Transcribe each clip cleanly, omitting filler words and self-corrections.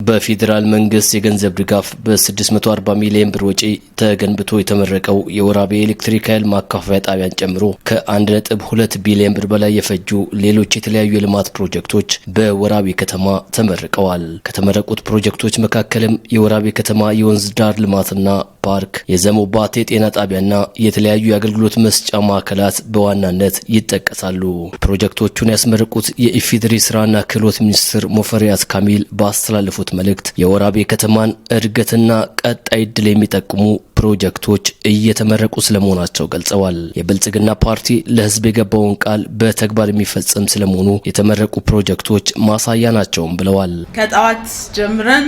በፌዴራል መንግስት የገንዘብ ድጋፍ በ640 ሚሊዮን ብር ወጪ ተገንብቶ የተመረቀው የወራቤ ኤሌክትሪክ ኃይል ማከፋፈያ ጣቢያን ጨምሮ ከ1.2 ቢሊዮን ብር በላይ የፈጁ ሌሎች የተለያዩ የልማት ፕሮጀክቶች በወራቤ ከተማ ተመርቀዋል። ከተመረቁት ፕሮጀክቶች መካከልም የወራቤ ከተማ የወንዝ ዳር ልማትና ፓርክ፣ የዘሞባቴ ጤና ጣቢያና የተለያዩ የአገልግሎት መስጫ ማዕከላት በዋናነት ይጠቀሳሉ። ፕሮጀክቶቹን ያስመረቁት የኢፌዴሪ ስራና ክህሎት ሚኒስትር ሙፈሪያት ካሚል ባስተላለፉት መልእክት የወራቤ ከተማን እድገትና ቀጣይ ዕድል የሚጠቁሙ ፕሮጀክቶች እየተመረቁ ስለመሆናቸው ገልጸዋል። የብልጽግና ፓርቲ ለህዝብ የገባውን ቃል በተግባር የሚፈጽም ስለመሆኑ የተመረቁ ፕሮጀክቶች ማሳያ ናቸውም ብለዋል። ከጠዋት ጀምረን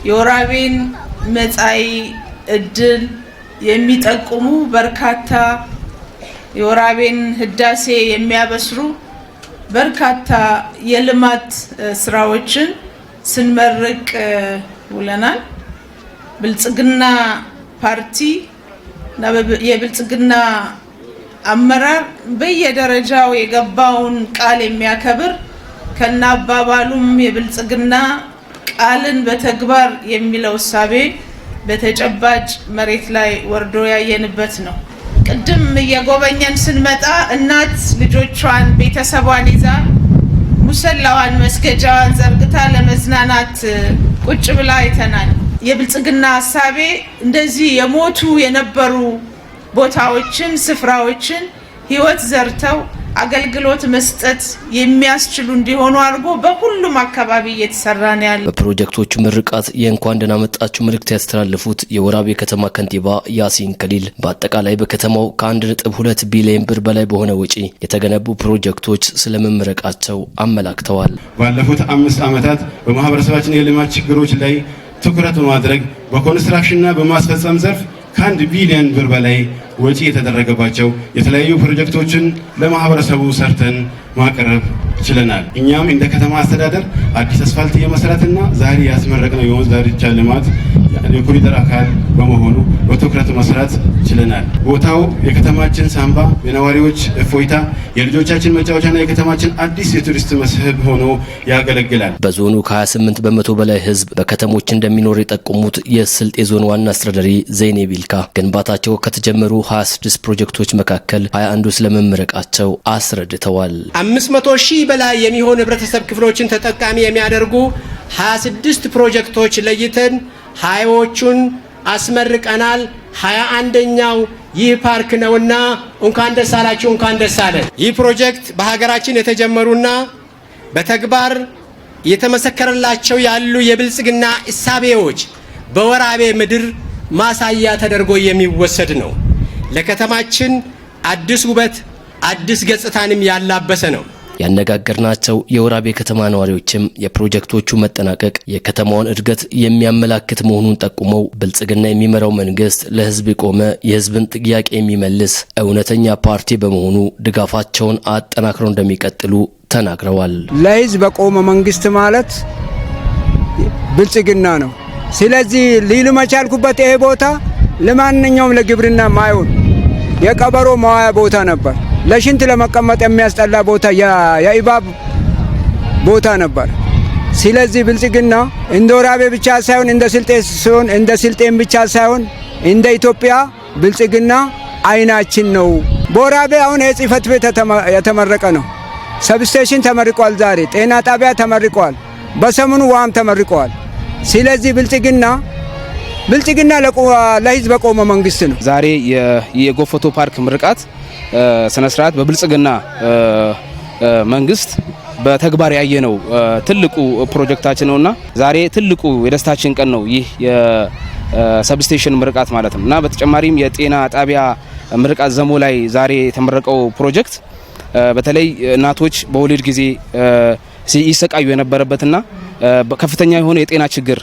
የወራቤን መጻኢ እድል የሚጠቁሙ በርካታ የወራቤን ህዳሴ የሚያበስሩ በርካታ የልማት ስራዎችን ስንመርቅ ውለናል። ብልጽግና ፓርቲ እና የብልጽግና አመራር በየደረጃው የገባውን ቃል የሚያከብር ከናባባሉም የብልጽግና ቃልን በተግባር የሚለው እሳቤ በተጨባጭ መሬት ላይ ወርዶ ያየንበት ነው። ቅድም እየጎበኘን ስንመጣ እናት ልጆቿን ቤተሰቧን ይዛ ሙሰላዋን መስገጃዋን ዘርግታ ለመዝናናት ቁጭ ብላ አይተናል። የብልጽግና ሐሳቤ እንደዚህ የሞቱ የነበሩ ቦታዎችን ስፍራዎችን ህይወት ዘርተው አገልግሎት መስጠት የሚያስችሉ እንዲሆኑ አድርጎ በሁሉም አካባቢ እየተሰራ ነው ያለው። በፕሮጀክቶቹ ምርቃት የእንኳን ደህና መጣችሁ መልእክት ያስተላለፉት የወራቤ ከተማ ከንቲባ ያሲን ከሊል በአጠቃላይ በከተማው ከ1.2 ቢሊዮን ብር በላይ በሆነ ወጪ የተገነቡ ፕሮጀክቶች ስለመመረቃቸው አመላክተዋል። ባለፉት 5 ዓመታት በማህበረሰባችን የልማት ችግሮች ላይ ትኩረት በማድረግ በኮንስትራክሽንና በማስፈጸም ዘርፍ ከ1 ቢሊዮን ብር በላይ ወጪ የተደረገባቸው የተለያዩ ፕሮጀክቶችን ለማህበረሰቡ ሰርተን ማቅረብ ችለናል። እኛም እንደ ከተማ አስተዳደር አዲስ አስፋልት የመስራትና ዛሬ ያስመረቅነው የወንዝ ዳርቻ ልማት የኮሪደር አካል በመሆኑ በትኩረት መስራት ችለናል። ቦታው የከተማችን ሳንባ፣ የነዋሪዎች እፎይታ፣ የልጆቻችን መጫወቻና የከተማችን አዲስ የቱሪስት መስህብ ሆኖ ያገለግላል። በዞኑ ከ28 በመቶ በላይ ህዝብ በከተሞች እንደሚኖር የጠቆሙት የስልጤ ዞን ዋና አስተዳዳሪ ዘይኔ ቢልካ ግንባታቸው ከተጀመሩ 26 ፕሮጀክቶች መካከል 21ዱ ስለመመረቃቸው አስረድተዋል። 500 ሺህ በላይ የሚሆኑ ህብረተሰብ ክፍሎችን ተጠቃሚ የሚያደርጉ 26 ፕሮጀክቶች ለይተን 20ዎቹን አስመርቀናል። 21ኛው ይህ ፓርክ ነውና እንኳን ደስ አላችሁ፣ እንኳን ደስ አለን። ይህ ፕሮጀክት በሀገራችን የተጀመሩና በተግባር የተመሰከረላቸው ያሉ የብልጽግና እሳቤዎች በወራቤ ምድር ማሳያ ተደርጎ የሚወሰድ ነው። ለከተማችን አዲስ ውበት አዲስ ገጽታንም ያላበሰ ነው። ያነጋገርናቸው የወራቤ ከተማ ነዋሪዎችም የፕሮጀክቶቹ መጠናቀቅ የከተማውን እድገት የሚያመላክት መሆኑን ጠቁመው ብልጽግና የሚመራው መንግስት ለህዝብ የቆመ የህዝብን ጥያቄ የሚመልስ እውነተኛ ፓርቲ በመሆኑ ድጋፋቸውን አጠናክረው እንደሚቀጥሉ ተናግረዋል። ለህዝብ የቆመ መንግስት ማለት ብልጽግና ነው። ስለዚህ ሊሉ መቻልኩበት ይሄ ቦታ ለማንኛውም ለግብርና ማይሆን የቀበሮ መዋያ ቦታ ነበር። ለሽንት ለመቀመጥ የሚያስጠላ ቦታ የኢባብ ቦታ ነበር። ስለዚህ ብልጽግና እንደ ወራቤ ብቻ ሳይሆን እንደ ስልጤ ሲሆን እንደ ስልጤም ብቻ ሳይሆን እንደ ኢትዮጵያ ብልጽግና አይናችን ነው። በወራቤ አሁን የጽህፈት ቤት የተመረቀ ነው። ሰብስቴሽን ተመርቋል። ዛሬ ጤና ጣቢያ ተመርቋል። በሰሙኑ ዋም ተመርቋል። ስለዚህ ብልጽግና ለህዝብ የቆመ መንግስት ነው። ዛሬ የጎፈቶ ፓርክ ምርቃት ስነ ስርዓት በብልጽግና መንግስት በተግባር ያየነው ትልቁ ፕሮጀክታችን ነውና ዛሬ ትልቁ የደስታችን ቀን ነው። ይህ የሰብስቴሽን ምርቃት ማለት ነው እና በተጨማሪም የጤና ጣቢያ ምርቃት ዘሞ ላይ ዛሬ የተመረቀው ፕሮጀክት በተለይ እናቶች በወሊድ ጊዜ ይሰቃዩ የነበረበትና ከፍተኛ የሆነ የጤና ችግር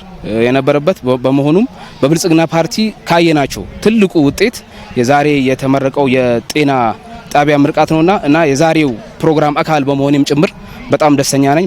የነበረበት በመሆኑም በብልጽግና ፓርቲ ካየናቸው ትልቁ ውጤት የዛሬ የተመረቀው የጤና ጣቢያ ምርቃት ነውና እና የዛሬው ፕሮግራም አካል በመሆኔም ጭምር በጣም ደስተኛ ነኝ።